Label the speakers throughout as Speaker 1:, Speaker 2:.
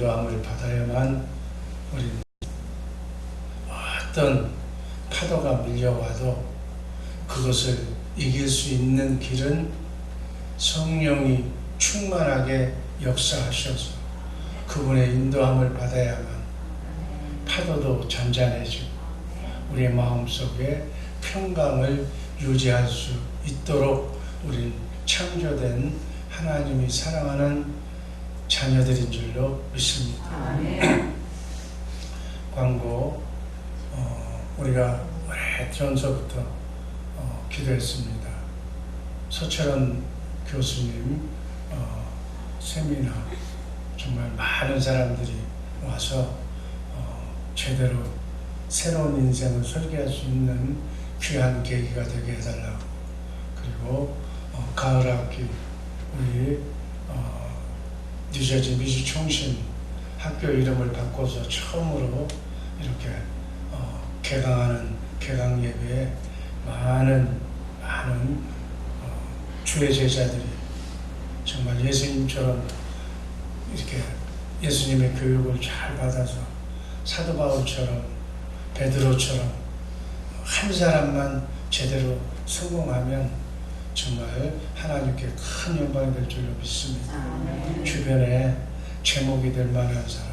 Speaker 1: 인도함을 받아야만 우리는 어떤 파도가 밀려와도 그것을 이길 수 있는 길은 성령이 충만하게 역사하셔서 그분의 인도함을 받아야만 파도도 잔잔해지고 우리의 마음속에 평강을 유지할 수 있도록 우린 창조된 하나님이 사랑하는 자녀들인 줄로 믿습니다. 광고, 우리가 오래전서부터 기도했습니다. 서철원 교수님 세미나 정말 많은 사람들이 와서 제대로 새로운 인생을 설계할 수 있는 귀한 계기가 되게 해달라고. 그리고 가을 학기 우리 뉴저지 미주총신 학교 이름을 바꿔서 처음으로 이렇게 개강하는 개강 예배에 많은 주의 제자들이 정말 예수님처럼 이렇게 예수님의 교육을 잘 받아서 사도 바울처럼 베드로처럼 한 사람만 제대로 성공하면 정말 하나님께 큰 영광이 될 줄로 믿습니다. 주변에 제목이 될 만한 사람,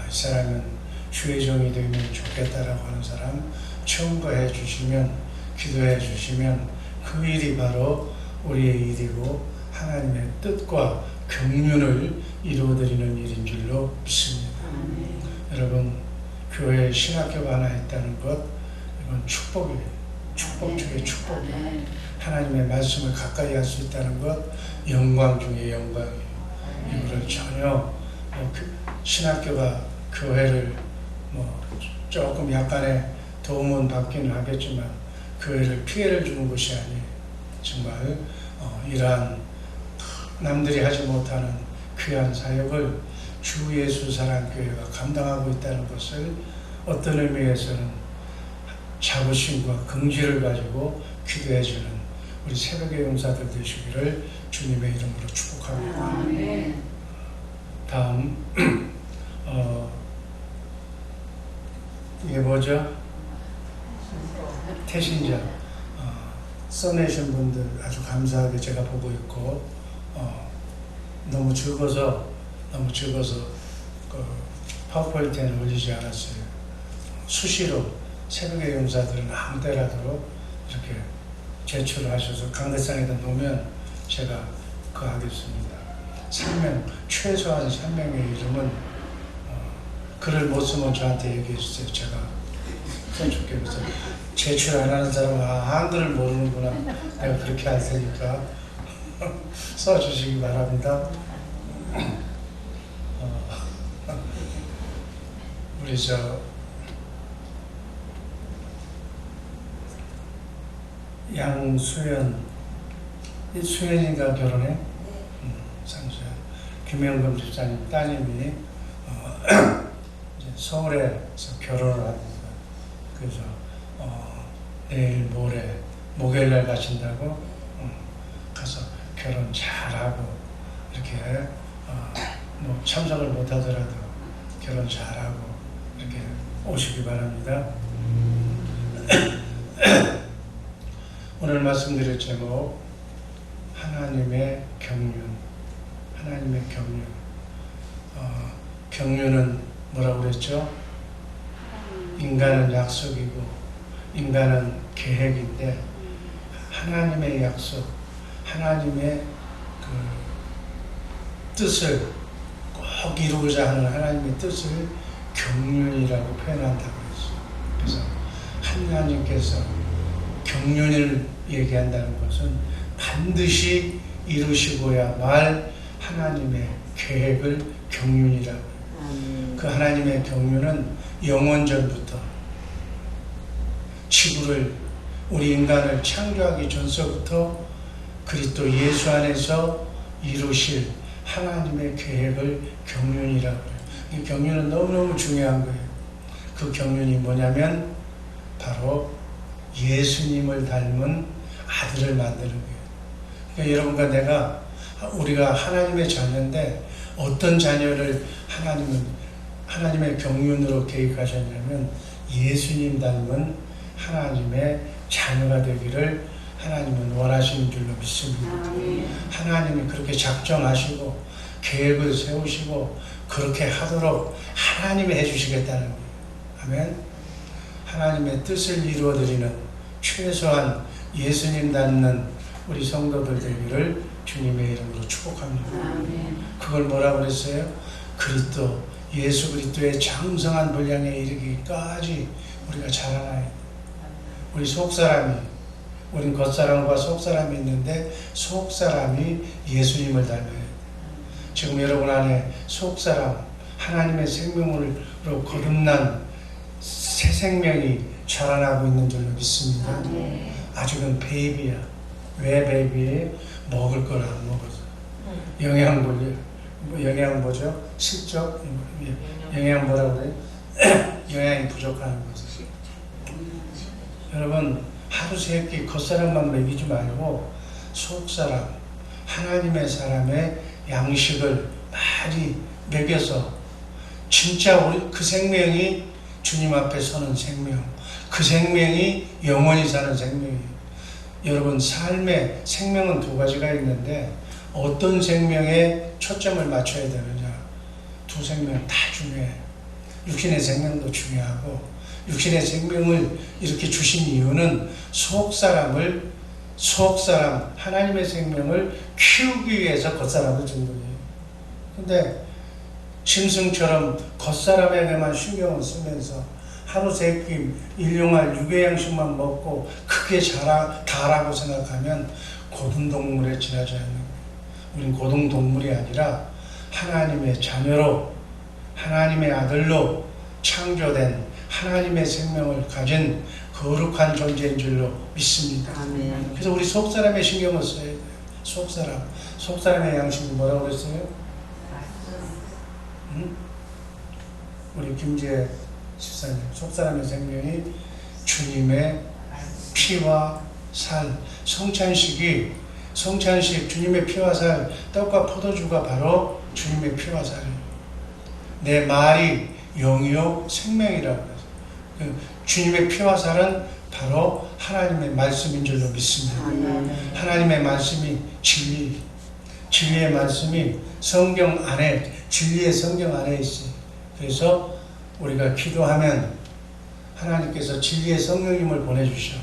Speaker 1: 이 사람은 주의 종이 되면 좋겠다라고 하는 사람 청구해 주시면, 기도해 주시면 그 일이 바로 우리의 일이고 하나님의 뜻과 경륜을 이루어드리는 일인 줄로 믿습니다. 여러분, 교회에 신학교가 하나 있다는 것, 이건 축복이에요. 축복 중에 축복이에요. 하나님의 말씀을 가까이 할 수 있다는 것, 영광 중에 영광이에요. 이거를 전혀 신학교가 교회를 조금 약간의 도움은 받기는 하겠지만 교회를 피해를 주는 것이 아니에요. 정말 이러한 남들이 하지 못하는 귀한 사역을 주 예수 사랑교회가 감당하고 있다는 것을 어떤 의미에서는 자부심과 긍지를 가지고 기도해주는 우리 새벽의 용사들 되시기를 주님의 이름으로 축복합니다. 다음 이게 뭐죠? 태신자 써내신 분들 아주 감사하게 제가 보고 있고 너무 즐거워서 파워포인트에는 올리지 않았어요. 수시로 새벽의 용사들은 아무 때라도 이렇게 제출을 하셔서 강대상에다 놓으면 제가 그거 하겠습니다. 3명, 최소한 3명의 이름은 글을 못 쓰면 저한테 얘기해 주세요. 제가 선축해 그래서 제출 안 하는 사람은 한글을 모르는구나. 내가 그렇게 할 테니까 써주시기 바랍니다. 우리 양수연, 수연이가 결혼해? 상수연. 김영금 집사님 따님이 이제 서울에서 결혼을 합니다. 그래서 내일 모레 목요일날 가신다고 가서 결혼 잘하고 이렇게 참석을 못하더라도 결혼 잘하고 이렇게 오시기 바랍니다. 오늘 말씀드릴 제목 하나님의 경륜. 하나님의 경륜. 경륜은 뭐라고 그랬죠? 인간은 약속이고 인간은 계획인데 하나님의 약속, 하나님의 그 뜻을 꼭 이루고자 하는 하나님의 뜻을 경륜이라고 표현한다고 했어요. 그래서 하나님께서 경륜을 얘기한다는 것은 반드시 이루시고야 말 하나님의 계획을 경륜이라고 해요. 그 하나님의 경륜은 영원전부터 지구를, 우리 인간을 창조하기 전서부터 그리스도 예수 안에서 이루실 하나님의 계획을 경륜이라고 해요. 이 경륜은 너무너무 중요한 거예요. 그 경륜이 뭐냐면 바로 예수님을 닮은 아들을 만드는 거예요. 그러니까 여러분과 우리가 하나님의 자녀인데 어떤 자녀를 하나님의 경륜으로 계획하셨냐면 예수님 닮은 하나님의 자녀가 되기를 하나님은 원하시는 줄로 믿습니다. 하나님이 그렇게 작정하시고 계획을 세우시고 그렇게 하도록 하나님이 해주시겠다는 거예요. 아멘. 하나님의 뜻을 이루어드리는 최소한 예수님 닮는 우리 성도들 되기를 주님의 이름으로 축복합니다. 그걸 뭐라고 그랬어요? 예수 그리스도의 장성한 분량에 이르기까지 우리가 자라나야 돼. 우린 겉사람과 속사람이 있는데 속사람이 예수님을 닮아야 돼. 지금 여러분 안에 속사람, 하나님의 생명으로 거듭난 새 생명이 자라나고 있는 줄로 믿습니다. 아직은 베이비야. 왜 베이비예요? 먹을 걸 안 먹어서. 영양보죠? 실적? 영양 뭐라고 그래요? 영양이 부족한 거죠. 여러분, 하루 세 끼 겉사람만 먹이지 말고 속사람, 하나님의 사람의 양식을 많이 먹여서 진짜 그 생명이 주님 앞에 서는 생명, 그 생명이 영원히 사는 생명이에요. 여러분, 삶의 생명은 두 가지가 있는데 어떤 생명에 초점을 맞춰야 되느냐? 두 생명 다 중요해요. 육신의 생명도 중요하고, 육신의 생명을 이렇게 주신 이유는 속사람, 하나님의 생명을 키우기 위해서 겉사람을 준 거예요. 근데 짐승처럼 겉사람에게만 신경을 쓰면서 하루 세 끼 일용할 육의 양식만 먹고 크게 다라고 생각하면 고등동물에 지나지 않는 거예요. 우린 고등동물이 아니라 하나님의 자녀로, 하나님의 아들로 창조된 하나님의 생명을 가진 거룩한 존재인 줄로 믿습니다. 아멘. 그래서 우리 속사람의 신경을 써야 돼요. 속사람의 양식이 뭐라고 그랬어요? 우리 김재 집사님, 속사람의 생명이 주님의 피와 살, 성찬식 주님의 피와 살, 떡과 포도주가 바로 주님의 피와 살이에요. 내 말이 영이요 생명이라고 해서 주님의 피와 살은 바로 하나님의 말씀인 줄로 믿습니다. 하나님의 말씀이 진리의 말씀이 성경 안에, 진리의 성경 안에 있어요. 그래서 우리가 기도하면 하나님께서 진리의 성령님을 보내주셔.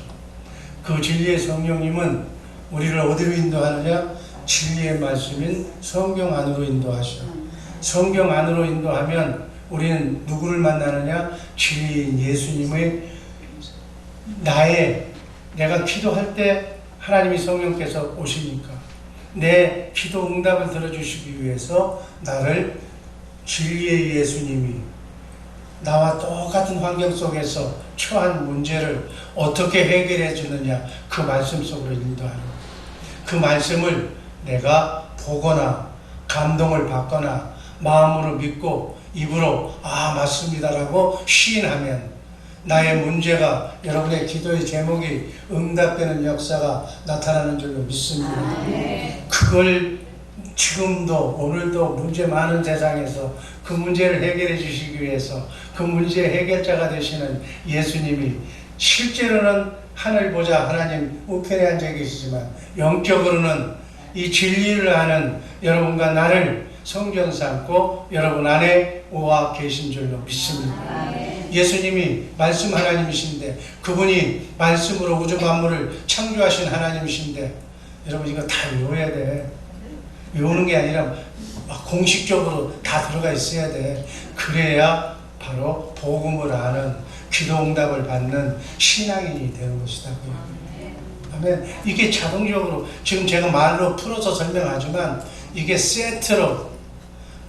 Speaker 1: 그 진리의 성령님은 우리를 어디로 인도하느냐? 진리의 말씀인 성경 안으로 인도하셔. 성경 안으로 인도하면 우리는 누구를 만나느냐? 진리인 예수님의 내가 기도할 때 하나님이 성령께서 오시니까 내 기도 응답을 들어주시기 위해서 나를 진리의 예수님이 나와 똑같은 환경 속에서 처한 문제를 어떻게 해결해 주느냐, 그 말씀 속으로 인도하는 거예요. 그 말씀을 내가 보거나 감동을 받거나 마음으로 믿고 입으로 맞습니다라고 시인하면 나의 문제가, 여러분의 기도의 제목이 응답되는 역사가 나타나는 줄로 믿습니다. 그걸 지금도 오늘도 문제 많은 세상에서 그 문제를 해결해 주시기 위해서 그 문제의 해결자가 되시는 예수님이 실제로는 하늘 보자 하나님 우편에 앉아 계시지만 영적으로는 이 진리를 아는 여러분과 나를 성전 삼고 여러분 안에 와 계신 줄로 믿습니다. 예수님이 말씀 하나님이신데, 그분이 말씀으로 우주 만물을 창조하신 하나님이신데, 여러분 이거 다 외워야 돼. 외우는 게 아니라 막 공식적으로 다 들어가 있어야 돼. 그래야 바로 복음을 아는, 기도 응답을 받는 신앙인이 되는 것이다. 아멘. 이게 자동적으로, 지금 제가 말로 풀어서 설명하지만 이게 세트로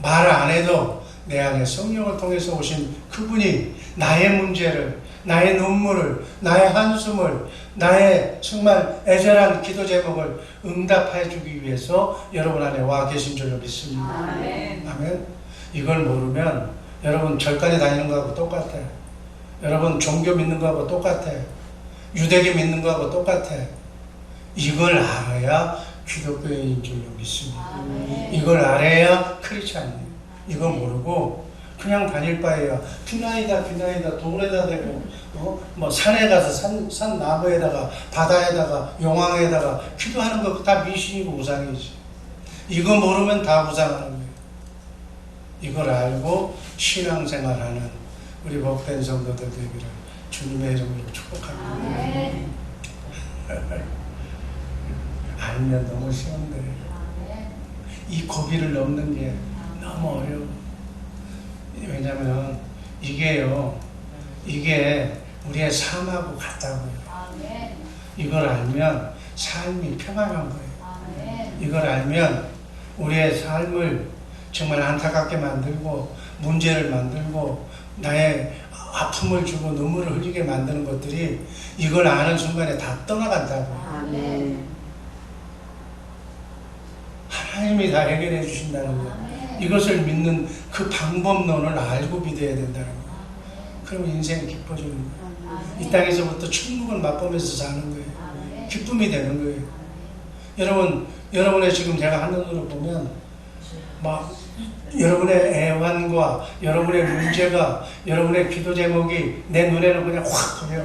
Speaker 1: 말 안 해도 내 안에 성령을 통해서 오신 그분이 나의 문제를, 나의 눈물을, 나의 한숨을, 나의 정말 애절한 기도 제목을 응답해 주기 위해서 여러분 안에 와 계신 줄로 믿습니다. 아멘. 아멘. 이걸 모르면 여러분 절간에 다니는 거하고 똑같아. 여러분 종교 믿는 거하고 똑같아. 유대교 믿는 거하고 똑같아. 이걸 알아야 기독교인인 줄로 믿습니다. 아멘. 이걸 알아야 크리스찬이에요. 이거 모르고 그냥 다닐 바에야 비나이다 돌에다 대고 뭐 산에 가서 산 나무에다가 바다에다가 용왕에다가 기도하는 거 다 미신이고 우상이지. 이거 모르면 다 우상하는 거예요. 이걸 알고 신앙생활하는 우리 복된 성도들 되기를 주님의 이름으로 축복합니다. 알면 너무 쉬운데 이 고비를 넘는 게 너무 어려워. 왜냐면 이게 우리의 삶하고 같다고요. 이걸 알면 삶이 평안한 거예요. 이걸 알면 우리의 삶을 정말 안타깝게 만들고 문제를 만들고 나의 아픔을 주고 눈물을 흘리게 만드는 것들이 이걸 아는 순간에 다 떠나간다고요. 하나님이 다 해결해 주신다는 거예요. 이것을 믿는 그 방법론을 알고 믿어야 된다는 거예요. 그럼 인생이 기뻐지는 거예요. 이 땅에서부터 천국을 맛보면서 사는 거예요. 기쁨이 되는 거예요. 여러분의 지금 제가 한눈으로 보면 막 여러분의 애환과 여러분의 문제가 여러분의 기도 제목이 내 눈에는 그냥 확 보여.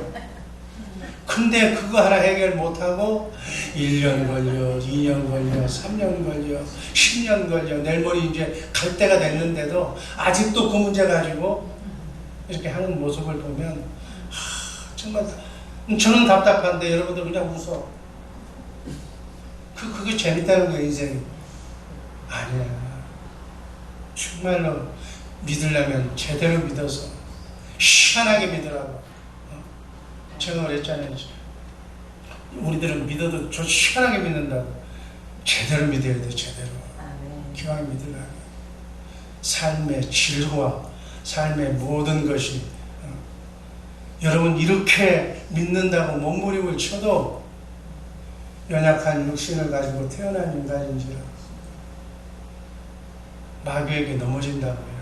Speaker 1: 근데 그거 하나 해결 못하고 1년 걸려, 2년 걸려, 3년 걸려, 10년 걸려, 내일 모레 이제 갈 때가 됐는데도 아직도 그 문제 가지고 이렇게 하는 모습을 보면 정말 저는 답답한데 여러분들 그냥 웃어. 그게 재밌다는 거예요, 인생이. 아니야. 정말로 믿으려면 제대로 믿어서 희한하게 믿으라고. 제가 그랬잖아요. 우리들은 믿어도 저 희한하게 믿는다고. 제대로 믿어야 돼, 제대로. 기왕에 믿으려고. 삶의 질과 삶의 모든 것이 여러분 이렇게 믿는다고 몸부림을 쳐도 연약한 육신을 가지고 태어난 인간인지라 마귀에게 넘어진다고요.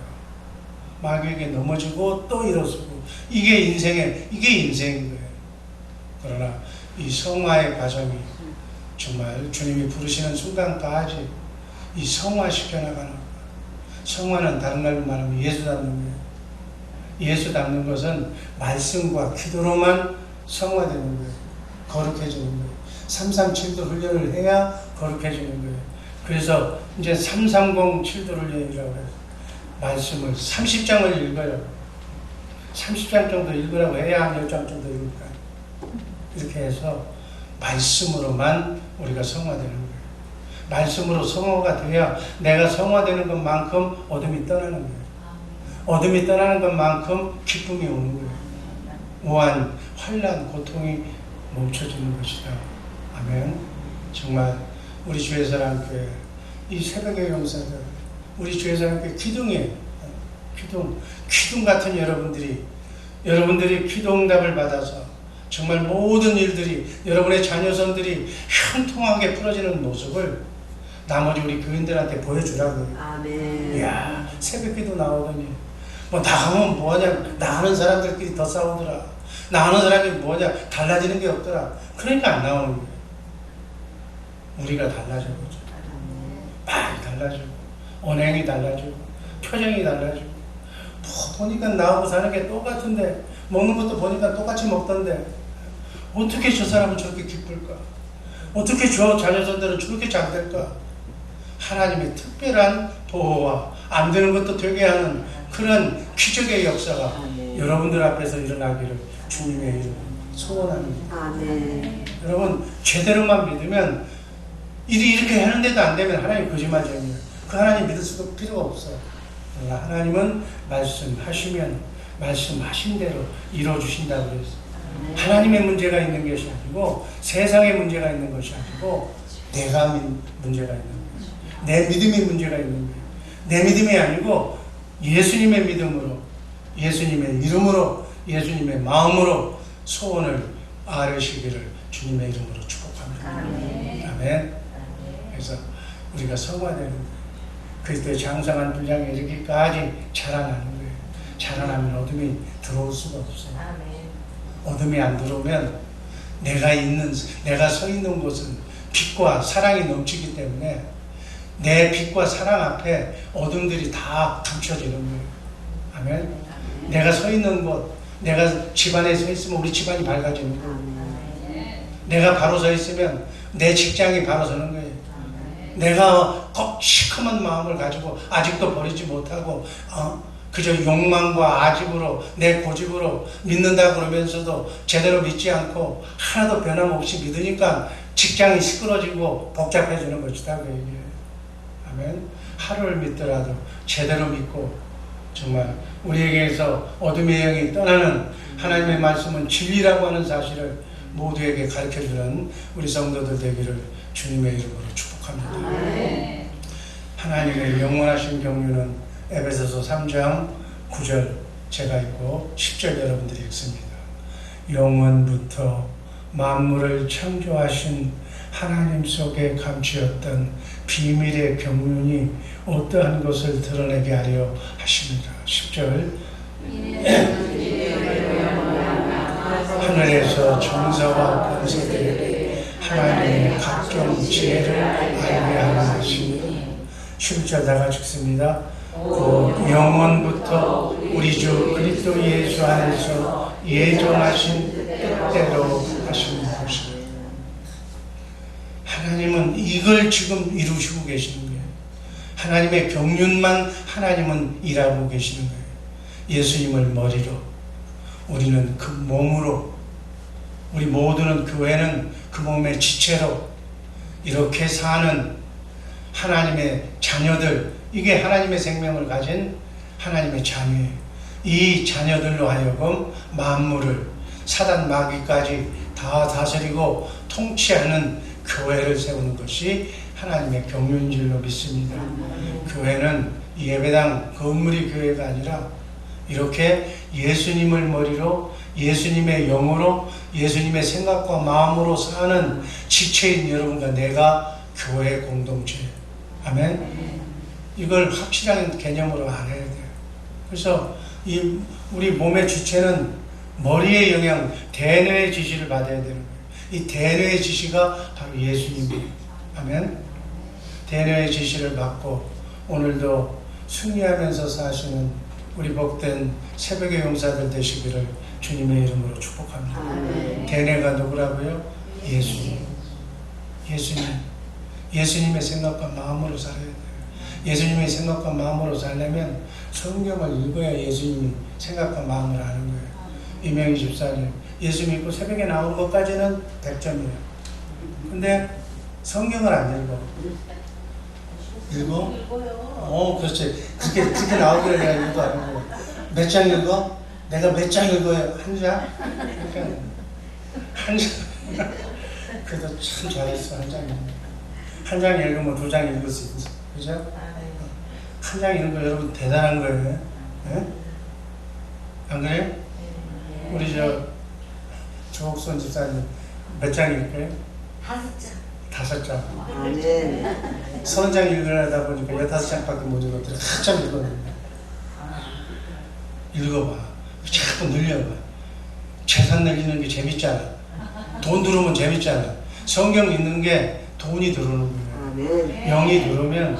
Speaker 1: 마귀에게 넘어지고 또 일어서고 이게 인생인 거예요. 그러나 이 성화의 과정이 정말 주님이 부르시는 순간까지 이 성화시켜 나가는 거예요. 성화는 다른 말로 말하면 예수 닮는 거예요. 예수 닮는 것은 말씀과 기도로만 성화되는 거예요. 거룩해지는 거예요. 337도 훈련을 해야 거룩해지는 거예요. 그래서 이제 330 7도 훈련이라고 해요. 말씀을 30장을 읽어요. 30장 정도 읽으라고 해야 한 10장 정도 읽을까. 이렇게 해서 말씀으로만 우리가 성화되는 거예요. 말씀으로 성화가 돼야 내가 성화되는 것만큼 어둠이 떠나는 거예요. 어둠이 떠나는 것만큼 기쁨이 오는 거예요. 우한, 환난, 고통이 멈춰지는 것이다. 아멘. 정말 우리 주의사랑교회 이 새벽의 용사들 우리 주의사랑교회 기둥이에요. 기둥 같은 여러분들이 기도응답을 받아서 정말 모든 일들이 여러분의 자녀선들이 형통하게 풀어지는 모습을 나머지 우리 교인들한테 보여주라고요.
Speaker 2: 아멘.
Speaker 1: 이야, 새벽기도 나오더니 뭐 나가면 뭐하냐, 나가는 사람들끼리 더 싸우더라. 나가는 사람이 뭐하냐, 달라지는 게 없더라. 그러니까 안 나오는 거예요. 우리가 달라져 보죠. 말이 달라지고 언행이 달라지고 표정이 달라지고 보니까 나하고 사는 게 똑같은데 먹는 것도 보니까 똑같이 먹던데 어떻게 저 사람은 저렇게 기쁠까? 어떻게 저 자녀선들은 저렇게 잘 될까? 하나님의 특별한 보호와 안 되는 것도 되게 하는 그런 기적의 역사가 여러분들 앞에서 일어나기를 주님의 이름으로 소원합니다.
Speaker 2: 아멘.
Speaker 1: 여러분 제대로만 믿으면 일이 이렇게 하는데도 안 되면 하나님 거짓말쟁이에요. 그 하나님 믿을 수도 필요가 없어요. 그러나 하나님은 말씀하시면 말씀하신 대로 이루어주신다고 그랬어요. 하나님의 문제가 있는 것이 아니고 세상의 문제가 있는 것이 아니고 내가 문제가 있는 거예요. 내 믿음이 문제가 있는 거예요. 내 믿음이 아니고 예수님의 믿음으로 예수님의 이름으로 예수님의 마음으로 소원을 아뢰시기를 주님의 이름으로 축복합니다. 아멘. 아멘. 그래서 우리가 성화되는 거예요. 그리스도의 장성한 분량에 이르기까지 자라나는 거예요. 자라나면 어둠이 들어올 수가 없어요. 어둠이 안 들어오면 내가 서 있는 곳은 빛과 사랑이 넘치기 때문에 내 빛과 사랑 앞에 어둠들이 다 감춰지는 거예요. 아멘. 내가 서 있는 곳, 내가 집안에 서 있으면 우리 집안이 밝아지는 거예요. 내가 바로 서 있으면 내 직장이 바로 서는 거예요. 내가 꼭 시커먼 마음을 가지고 아직도 버리지 못하고 그저 욕망과 아집으로 내 고집으로 믿는다 그러면서도 제대로 믿지 않고 하나도 변함없이 믿으니까 직장이 시끄러지고 복잡해지는 것이다 그 얘기예요. 아멘. 하루를 믿더라도 제대로 믿고 정말 우리에게서 어둠의 영이 떠나는 하나님의 말씀은 진리라고 하는 사실을 모두에게 가르쳐주는 우리 성도들 되기를 주님의 이름으로 축복합니다. 하나님의 영원하신 경륜은 에베소서 3장 9절 제가 읽고 10절 여러분들이 읽습니다. 영원부터 만물을 창조하신 하나님 속에 감추었던 비밀의 경륜이 어떠한 것을 드러내게 하려 하십니다. 10절 하늘에서 정사와 권세들에게 하나님의 각종 지혜를 알게 하려 하십니다. 11절 다 같이 읽습니다. 영원부터 우리 주 그리스도 예수 안에서 예정하신 뜻대로 하시는 것입니다. 하나님은 이걸 지금 이루시고 계시는 거예요. 하나님의 경륜만 하나님은 일하고 계시는 거예요. 예수님을 머리로, 우리는 그 몸으로, 우리 모두는 교회는 그 몸의 지체로 이렇게 사는 하나님의 자녀들, 이게 하나님의 생명을 가진 하나님의 자녀예요. 이 자녀들로 하여금 만물을 사단 마귀까지 다 다스리고 통치하는 교회를 세우는 것이 하나님의 경륜줄로 믿습니다. 교회는 예배당 건물이 교회가 아니라 이렇게 예수님을 머리로 예수님의 영으로 예수님의 생각과 마음으로 사는 지체인 여러분과 내가 교회 공동체예요. 아멘. 이걸 확실한 개념으로 알아야 돼요. 그래서 우리 몸의 주체는 머리의 영향, 대뇌의 지시를 받아야 되는 거예요. 이 대뇌의 지시가 바로 예수님이에요. 아멘. 대뇌의 지시를 받고 오늘도 승리하면서 사시는 우리 복된 새벽의 용사들 되시기를 주님의 이름으로 축복합니다. 대뇌가 누구라고요? 예수님. 예수님의 생각과 마음으로 살아야 돼요. 예수님의 생각과 마음으로 살려면 성경을 읽어야 예수님이 생각과 마음을 아는 거예요. 이명희 집사님, 예수 믿고 새벽에 나오는 것까지는 100점이에요. 근데 성경을 안 읽어. 읽어? 그렇지. 그렇게 나오기를 내가 읽어 안 읽어. 몇 장 읽어? 내가 몇 장 읽어요? 한 장? 그러니까 한 장. 그래도 참 잘했어. 한 장 읽으면 2장 읽을 수 있어. 그죠? 한 장 읽는 거 여러분 대단한 거예요. 네? 안 그래요? 우리 조옥선 집사님 몇 장 읽을까요? 5장. 네. 30장 읽으려다 보니까 15장밖에 못 읽었더니 한참 읽었는데. 읽어봐. 자꾸 늘려봐. 재산 늘리는 게 재밌잖아. 돈 들어오면 재밌잖아. 성경 읽는 게 돈이 들어오는 거예요. 영이 들어오면,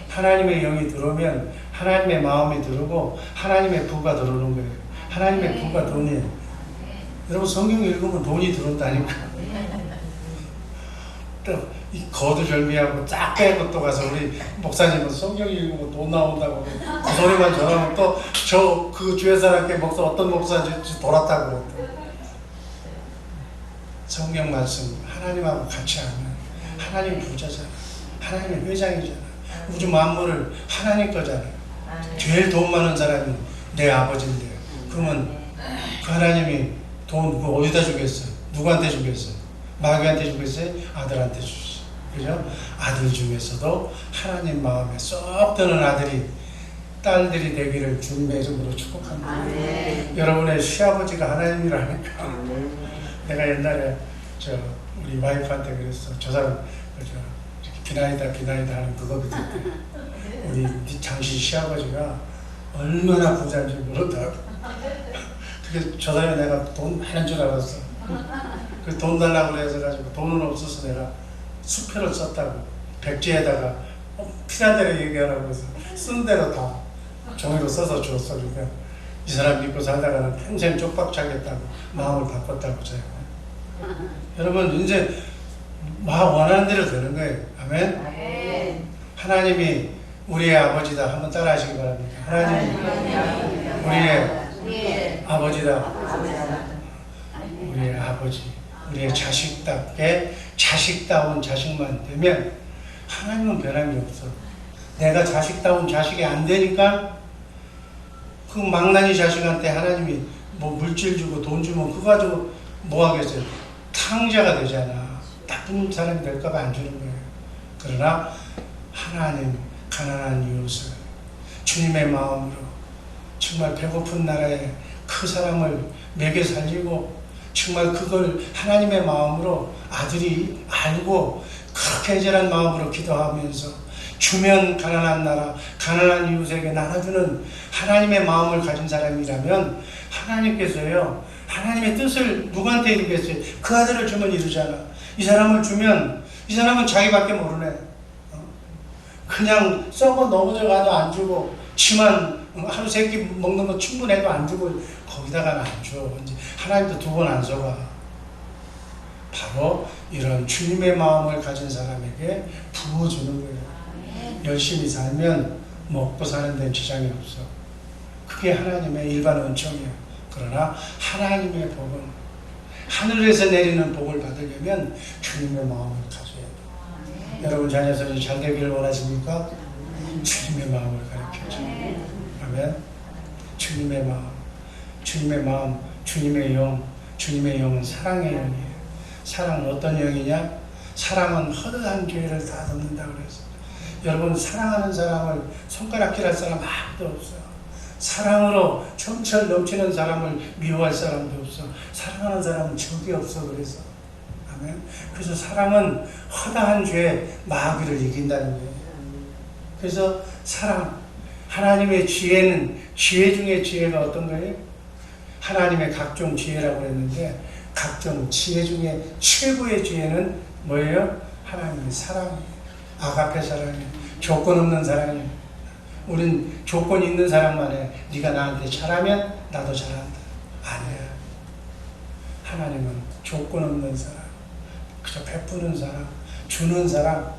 Speaker 1: 하나님의 영이 들어오면 하나님의 마음이 들어오고 하나님의 부가 들어오는 거예요. 하나님의 부가 돈이에요. 여러분 성경 읽으면 돈이 들어온다니까. 또 이 거두절미하고 딱 빼고 또 가서 우리 목사님은 성경 읽으면 돈 나온다고 그 소리만 전하면 또 그 주회 사람께 어떤 목사인지 돌았다고 그랬대. 성경 말씀 하나님하고 같이 하면 하나님 부자잖아. 하나님의 회장이잖아. 우주 만물을 하나님 거잖아요. 제일 돈 많은 사람이 내 아버지인데 그러면 그 하나님이 돈 어디다 주겠어? 누구한테 주겠어? 마귀한테 주겠어요? 아들한테 주지. 그죠? 아들 중에서도 하나님 마음에 쏙 드는 아들이 딸들이 되기를 주님의 이름으로 축복합니다. 여러분의 시아버지가 하나님이라니까. 내가 옛날에 우리 와이프한테 그랬어. 저 사람 비나이다 하는 그거 밑에 우리 장신 시아버지가 얼마나 부자인지 모른다고. 그게 저 사람이 내가 돈 많은 줄 알았어. 그 돈 달라고 해서 가지고 돈은 없어서 내가 수표를 썼다고. 백지에다가 필요한 대로 얘기하라고 해서 쓴 대로 다 종이로 써서 줬어. 그러니까 이 사람 믿고 살다가는 평생 쪽박차겠다고 마음을 바꿨다고 제가. 여러분 이제 막 원하는 대로 되는 거예요. 아멘. 하나님이 우리의 아버지다. 한번 따라 하시기 바랍니다. 하나님이 우리의 아버지다. 우리의 아버지, 우리의 자식답게 자식다운 자식만 되면 하나님은 변함이 없어. 내가 자식다운 자식이 안 되니까 그 망나니 자식한테 하나님이 뭐 물질 주고 돈 주면 그거 가지고 뭐 하겠어요? 탕자가 되잖아. 나쁜 사람이 될까봐 안 주는 거예요. 그러나 하나님 가난한 이웃을 주님의 마음으로 정말 배고픈 나라에 그 사람을 먹여 살리고 정말 그걸 하나님의 마음으로 아들이 알고 그렇게 애절한 마음으로 기도하면서 주면 가난한 나라, 가난한 이웃에게 나눠주는 하나님의 마음을 가진 사람이라면 하나님께서요, 하나님의 뜻을 누구한테 이루겠어요? 그 아들을 주면 이루잖아. 이 사람을 주면 이 사람은 자기밖에 모르네. 그냥 썩어 넘어져 가도 안 주고 지만 하루 세 끼 먹는 거 충분해도 안 주고 거기다가는 안 줘. 이제 하나님도 두 번 안 속아. 바로 이런 주님의 마음을 가진 사람에게 부어주는 거예요. 열심히 살면 먹고 사는 데는 지장이 없어. 그게 하나님의 일반 은총이에요. 그러나 하나님의 복은 하늘에서 내리는 복을 받으려면 주님의 마음을 가져야 돼요. 여러분 자녀들이 잘 되기를 원하십니까? 주님의 마음을 가르쳐줘. 아멘. 주님의 마음, 주님의 마음, 주님의 영, 주님의 영은 사랑의 영이에요. 사랑은 어떤 영이냐? 사랑은 허다한 죄를 다 덮는다 그랬어요. 여러분 사랑하는 사람을 손가락질할 사람 아무도 없어요. 사랑으로 점철 넘치는 사람을 미워할 사람도 없어. 사랑하는 사람은 적이 없어. 그래서 아멘. 그래서 사랑은 허다한 죄 마귀를 이긴다는 거예요. 그래서 사랑, 하나님의 지혜는 지혜 중에 지혜가 어떤 거예요? 하나님의 각종 지혜라고 했는데 각종 지혜 중에 최고의 지혜는 뭐예요? 하나님의 사랑이에요. 아가페 사랑이에요. 조건 없는 사랑이에요. 우린 조건 있는 사랑만 해. 네가 나한테 잘하면 나도 잘한다. 아니야. 하나님은 조건 없는 사랑, 그저 베푸는 사랑, 주는 사랑,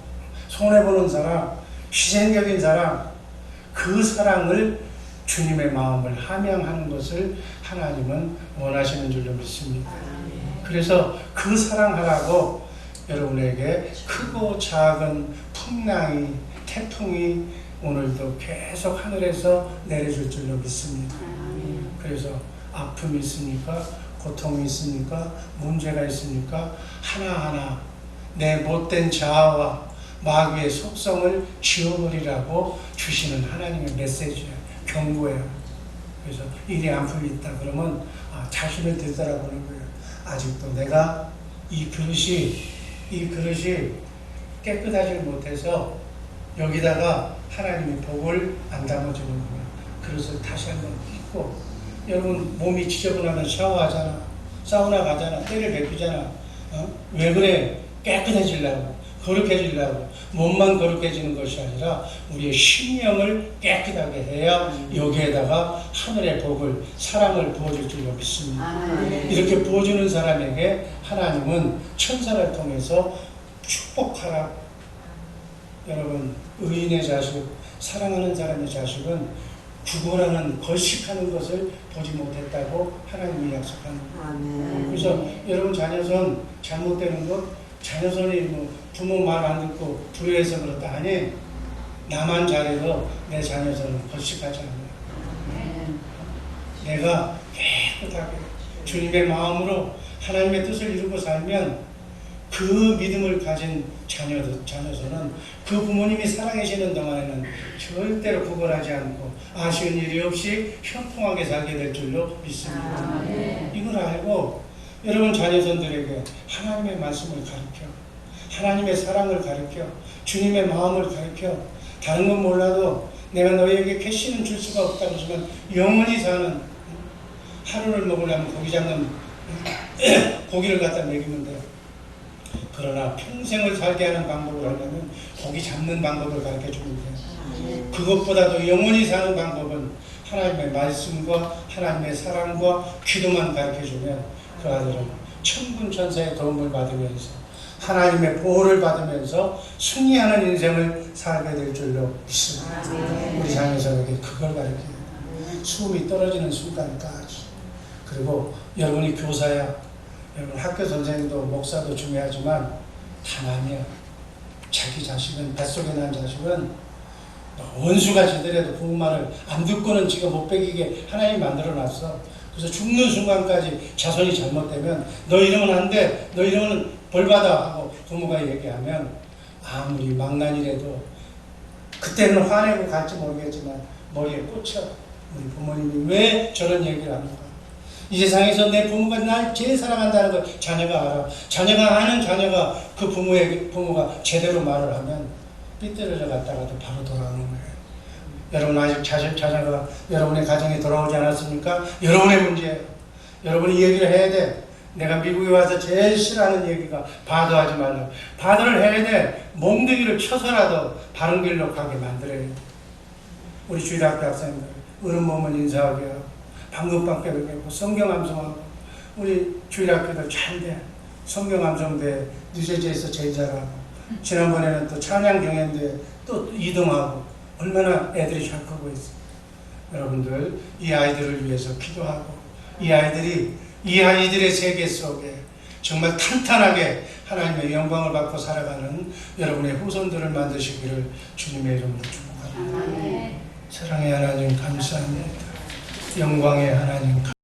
Speaker 1: 손해보는 사랑, 희생적인 사랑, 그 사랑을 주님의 마음을 함양하는 것을 하나님은 원하시는 줄로 믿습니다. 그래서 그 사랑하라고 여러분에게 크고 작은 풍랑이, 태풍이 오늘도 계속 하늘에서 내려줄 줄로 믿습니다. 그래서 아픔이 있으니까, 고통이 있으니까, 문제가 있으니까 하나하나 내 못된 자아와 마귀의 속성을 지워버리라고 주시는 하나님의 메시지예요. 경고예요. 그래서 일이 아픔이 있다 그러면 자신을 되돌아보는 거예요. 아직도 내가 이 그릇이 깨끗하지 못해서 여기다가 하나님의 복을 안 담아주는 거예요. 그릇을 다시 한번 씻고, 여러분 몸이 지저분하면 샤워하잖아, 사우나 가잖아, 때를 베끼잖아. 왜 그래? 깨끗해지려고, 거룩해지려고. 몸만 거룩해지는 것이 아니라 우리의 심령을 깨끗하게 해야 여기에다가 하늘의 복을, 사랑을 부어줄 줄로 믿습니다. 이렇게 부어주는 사람에게 하나님은 천사를 통해서 축복하라. 여러분, 의인의 자식, 사랑하는 사람의 자식은 구걸하는, 거식하는 것을 보지 못했다고 하나님이 약속하는 거예요. 그래서 여러분 자녀손 잘못되는 것, 자녀손이 뭐 부모 말 안 듣고 불효해서 그렇다 하니, 나만 잘해도 내 자녀손은 거식하지 않아요. 내가 깨끗하게 주님의 마음으로 하나님의 뜻을 이루고 살면 그 믿음을 가진 자녀손은 그 부모님이 살아계시는 동안에는 절대로 구걸하지 않고 아쉬운 일이 없이 형통하게 살게 될 줄로 믿습니다. 이걸 알고 여러분 자녀손들에게 하나님의 말씀을 가르쳐, 하나님의 사랑을 가르쳐, 주님의 마음을 가르쳐. 다른 건 몰라도 내가 너희에게 캐시는 줄 수가 없다고 하지만 영원히 사는, 하루를 먹으려면 고기 잡는 고기를 갖다 먹이면 돼요. 그러나 평생을 살게 하는 방법을 하려면 고기 잡는 방법을 가르쳐 주면 돼요. 그것보다도 영원히 사는 방법은 하나님의 말씀과 하나님의 사랑과 기도만 가르쳐 주면 그 아들은 천군천사의 도움을 받으면서 하나님의 보호를 받으면서 승리하는 인생을 살게 될 줄로 믿습니다. 우리 장애성에게 그걸 가르쳐요. 숨이 떨어지는 순간까지. 그리고 여러분이 교사야, 여러분 학교 선생님도 목사도 중요하지만 다만이야. 자기 자식은, 뱃속에 난 자식은 원수가 지더라도 부모 말을 안 듣고는 지가 못 배기게 하나님이 만들어놨어. 그래서 죽는 순간까지 자손이 잘못되면 너 이러면 안 돼, 너 이러면 벌받아 하고 부모가 얘기하면 아무리 망난이라도 그때는 화내고 갈지 모르겠지만 머리에 꽂혀. 우리 부모님이 왜 저런 얘기를 하는가. 이 세상에서 내 부모가 날 제일 사랑한다는 걸 자녀가 알아. 자녀가 아는 자녀가 그 부모가 제대로 말을 하면 삐뚤어져 갔다가도 바로 돌아오는 거예요. 여러분 아직 자녀가 여러분의 가정에 돌아오지 않았습니까? 여러분의 문제예요. 여러분이 얘기를 해야 돼. 내가 미국에 와서 제일 싫어하는 얘기가 바도하지 말라. 바도를 해야 돼. 몽둥이를 쳐서라도 바른 길로 가게 만들어야 돼. 우리 주일학교 학생들 어른 보면 인사하게 하고 방금방 깨우고 성경 암송하고 우리 주일학교들 잘 돼. 성경 암송대 뉴저지에서 제일 잘하고 지난번에는 또 찬양 경연대 또 2등하고 얼마나 애들이 잘 크고 있어. 여러분들 이 아이들을 위해서 기도하고 이 아이들의 세계 속에 정말 탄탄하게 하나님의 영광을 받고 살아가는 여러분의 후손들을 만드시기를 주님의 이름으로 축복합니다. 사랑의 하나님 감사합니다. 영광의 하나님